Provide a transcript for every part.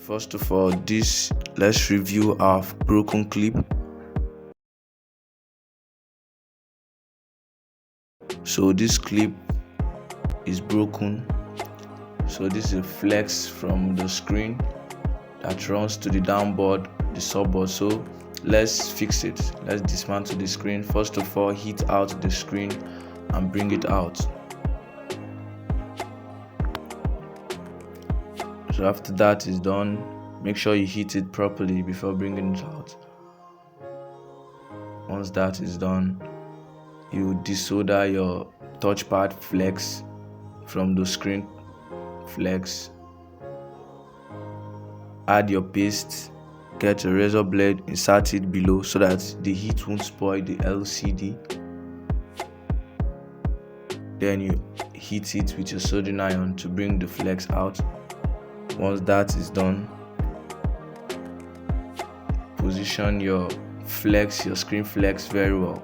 First of all, let's review our broken clip. So this clip is broken. So this is a flex from the screen that runs to the downboard, the subboard. So let's fix it. Let's dismantle the screen. First of all, heat out the screen and bring it out. So after that is done, make sure you heat it properly before bringing it out. Once that is done, you desolder your touchpad flex from the screen flex. Add your paste, get a razor blade, insert it below so that the heat won't spoil the LCD. Then you heat it with your soldering iron to bring the flex out. Once that is done, position your screen flex very well.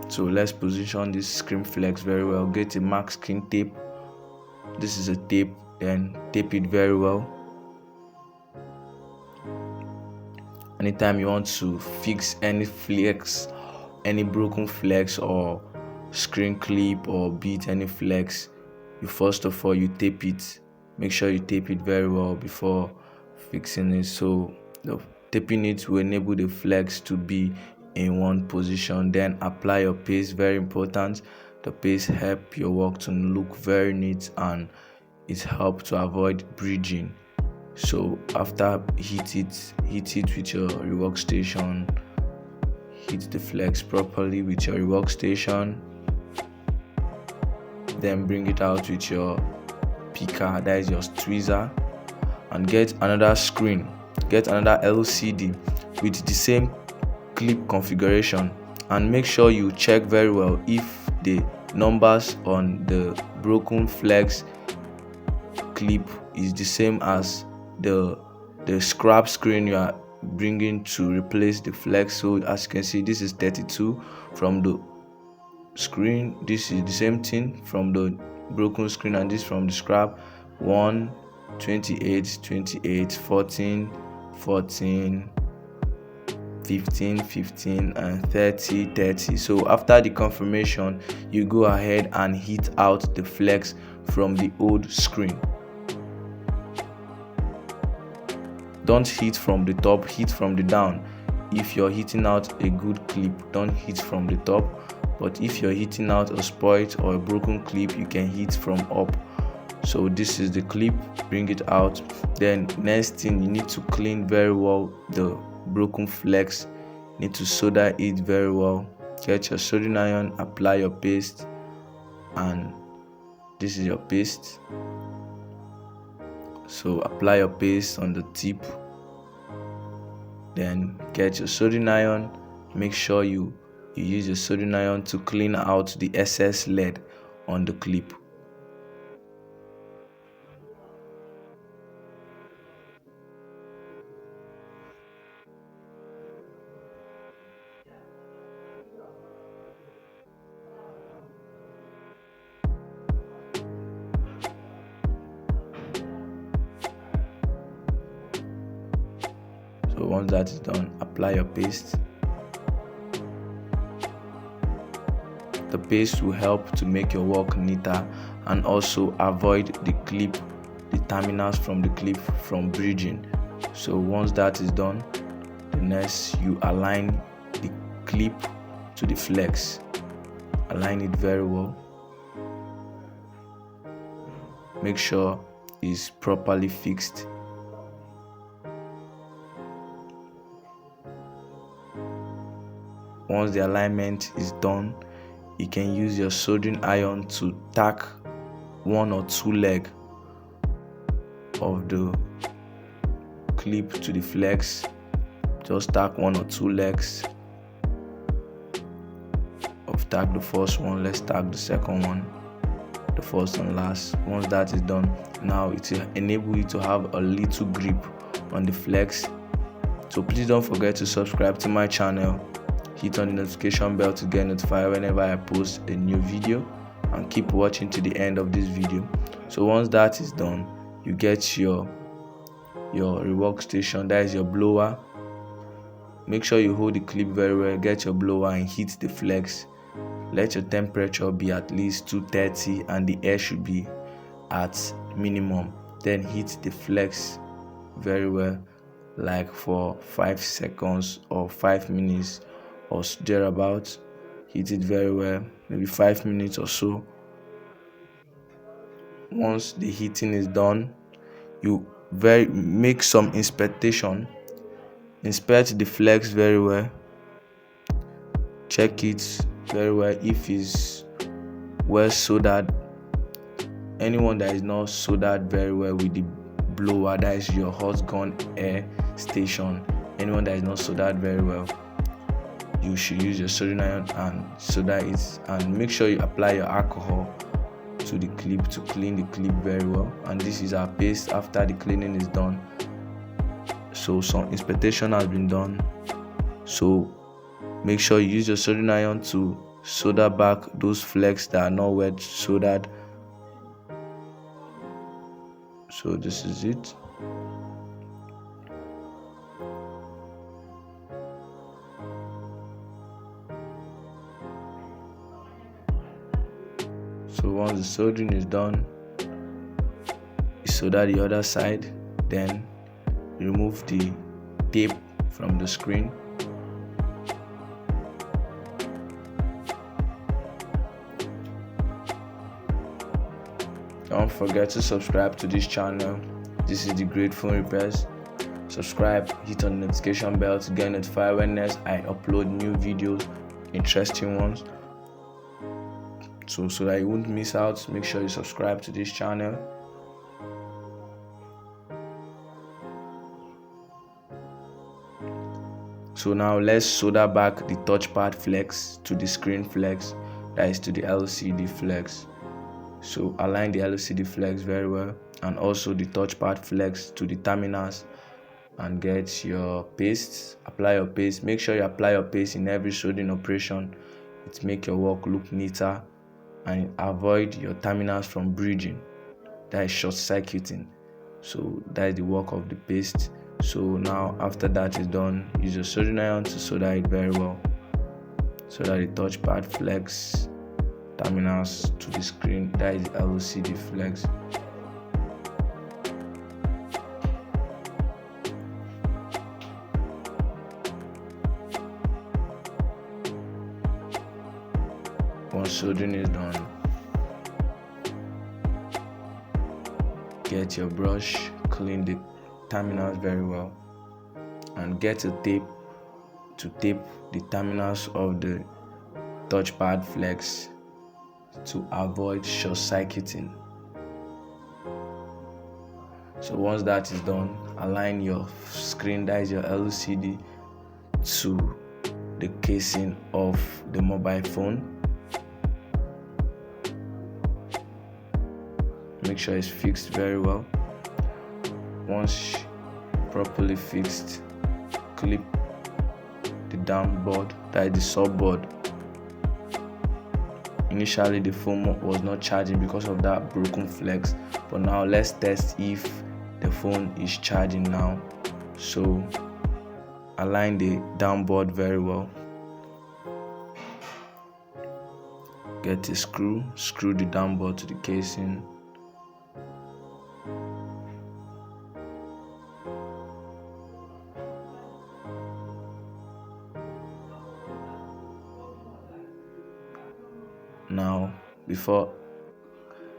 So let's position this screen flex very well. Get a masking tape. This is a tape, then tape it very well. Anytime you want to fix any flex, any broken flex or screen clip or beat any flex, first of all you tape it. Make sure you tape it very well before fixing it. So the taping it will enable the flex to be in one position. Then apply your paste, very important. The paste help your work to look very neat and it helps to avoid bridging. So after heat it with your workstation. Heat the flex properly with your workstation. Then bring it out with your picker, that is your tweezer, and get another screen. Get another LCD with the same clip configuration, and make sure you check very well if the numbers on the broken flex clip is the same as the scrap screen you are bringing to replace the flex. So as you can see, this is 32 from the screen, this is the same thing from the broken screen, and this from the scrap. 1 28 28 14 14 15 15 and 30 30. So after the confirmation, you go ahead and heat out the flex from the old screen. Don't heat from the top, heat from the down. If you're heating out a good clip, don't heat from the top. But if you're heating out a spoiled or a broken clip, you can heat from up. So this is the clip, bring it out. Then next thing, you need to clean very well the broken flex. You need to solder it very well. Get your soldering iron, apply your paste, and this is your paste. So apply your paste on the tip, then get your soldering iron. Make sure you use your soldering iron to clean out the excess lead on the clip. So once that is done, apply your paste. The paste will help to make your work neater and also avoid the terminals from the clip from bridging. So once that is done, the next you align the clip to the flex. Align it very well. Make sure it's properly fixed. Once the alignment is done, you can use your soldering iron to tack 1 or 2 legs of the clip to the flex. Just tack 1 or 2 legs. I've tacked the first one, let's tack the second one, the first and last. Once that is done, now it will enable you to have a little grip on the flex. So please don't forget to subscribe to my channel, hit on the notification bell to get notified whenever I post a new video, and keep watching to the end of this video. So once that is done, you get your rework station, that is your blower. Make sure you hold the clip very well, get your blower and hit the flex. Let your temperature be at least 230 and the air should be at minimum. Then hit the flex very well, like for 5 seconds or 5 minutes or thereabouts. Hit it very well, maybe 5 minutes or so. Once the heating is done, you make some inspection. Inspect the flex very well. Check it very well if it's well soldered. Anyone that is not soldered very well with the blower, that is your hot gun air station, anyone that is not soldered very well, you should use your soldering iron and solder it, and make sure you apply your alcohol to the clip to clean the clip very well. And this is our paste after the cleaning is done. So some inspection has been done, so make sure you use your soldering iron to solder back those flex that are not well soldered. So this is it. So once the soldering is done, you solder the other side, then remove the tape from the screen. Don't forget to subscribe to this channel. This is the Great Phone Repairs. Subscribe, hit on the notification bell to get notified when next I upload new videos, interesting ones. So that you won't miss out, make sure you subscribe to this channel. So now let's solder back the touchpad flex to the screen flex, that is to the LCD flex. So align the LCD flex very well, and also the touchpad flex to the terminals, and get your paste. Apply your paste. Make sure you apply your paste in every soldering operation. It makes your work look neater and avoid your terminals from bridging, that is short circuiting. So that is the work of the paste. So now after that is done, use your soldering iron to solder it very well, so that the touchpad flex terminals to the screen, that is LCD flex. Once soldering is done, get your brush, clean the terminals very well, and get a tape to tape the terminals of the touchpad flex to avoid short circuiting. So once that is done, align your screen, that is your LCD, to the casing of the mobile phone. Make sure it's fixed very well. Once properly fixed, clip the down board, that is the sub board. Initially the phone was not charging because of that broken flex, but now let's test if the phone is charging now. So align the down board very well. Get a screw the down board to the casing. Now, before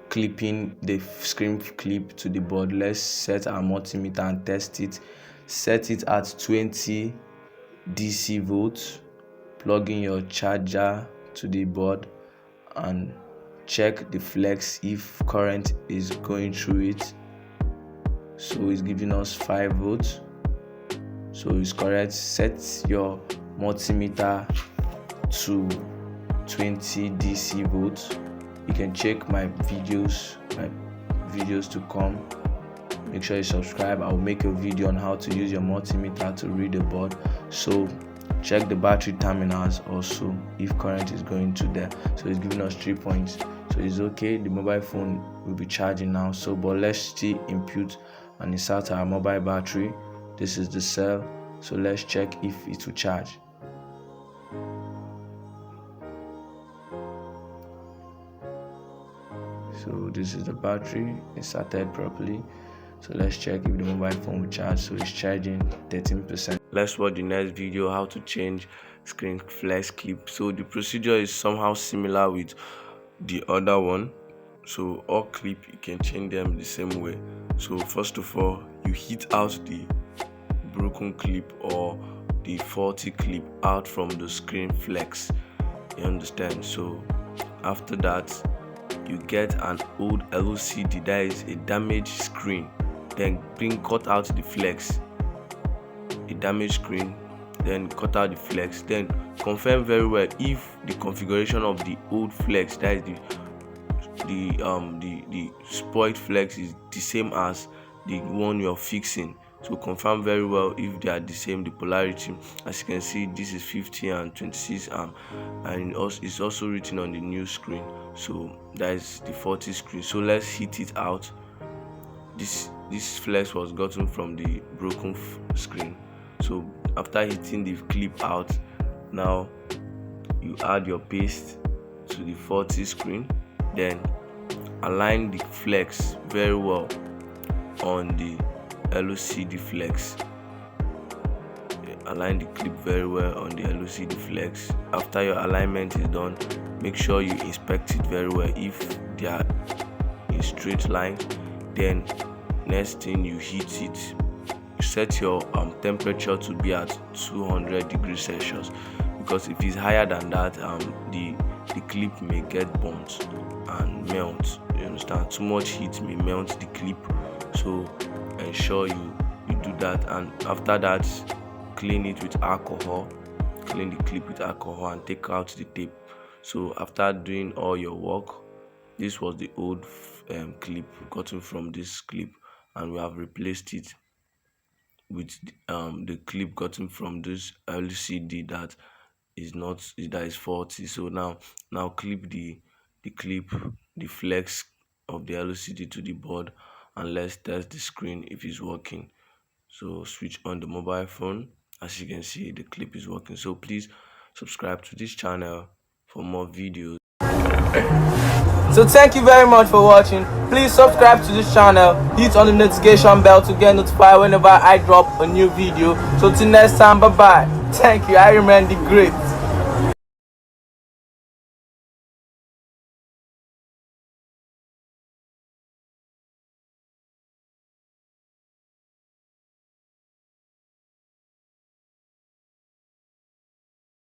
clipping the screen clip to the board, let's set our multimeter and test it. Set it at 20 DC volts. Plug in your charger to the board and check the flex if current is going through it. So it's giving us 5 volts. So it's correct. Set your multimeter to 20 DC volts. You can check my videos to come make sure you subscribe. I will make a video on how to use your multimeter to read the board. So check the battery terminals also if current is going to there. So it's giving us 3 points, so it's okay. The mobile phone will be charging now. So but let's still input and insert our mobile battery. This is the cell, so let's check if it will charge. So this is the battery inserted properly. So let's check if the mobile phone will charge. So it's charging 13%. Let's watch the next video, how to change screen flex clip. So the procedure is somehow similar with the other one. So all clip, you can change them the same way. So first of all, you hit out the broken clip or the faulty clip out from the screen flex. You understand? So after that, you get an old LCD that is a damaged screen, then cut out the flex, a damaged screen, then cut out the flex, then confirm very well if the configuration of the old flex, that is the spoiled flex, is the same as the one you're fixing. So confirm very well if they are the same, the polarity. As you can see, this is 50 and 26 and it's also written on the new screen. So that is the 40 screen. So let's hit it out. This flex was gotten from the broken screen. So after hitting the clip out, now you add your paste to the 40 screen, then align the flex very well on the LCD flex. Align the clip very well on the LCD flex. After your alignment is done, make sure you inspect it very well if they are in straight line. Then next thing, you heat it. You set your temperature to be at 200 degrees Celsius, because if it's higher than that, the clip may get burnt and melt. You understand? Too much heat may melt the clip, so ensure you do that. And after that, clean it with alcohol. Clean the clip with alcohol and take out the tape. So after doing all your work, this was the old clip gotten from this clip, and we have replaced it with the clip gotten from this LCD that is faulty. So now clip the flex of the LCD to the board, and let's test the screen if it's working. So switch on the mobile phone. As you can see, the clip is working. So please subscribe to this channel for more videos. So thank you very much for watching. Please subscribe to this channel, hit on the notification bell to get notified whenever I drop a new video. So till next time, bye bye. Thank you. I remain the great.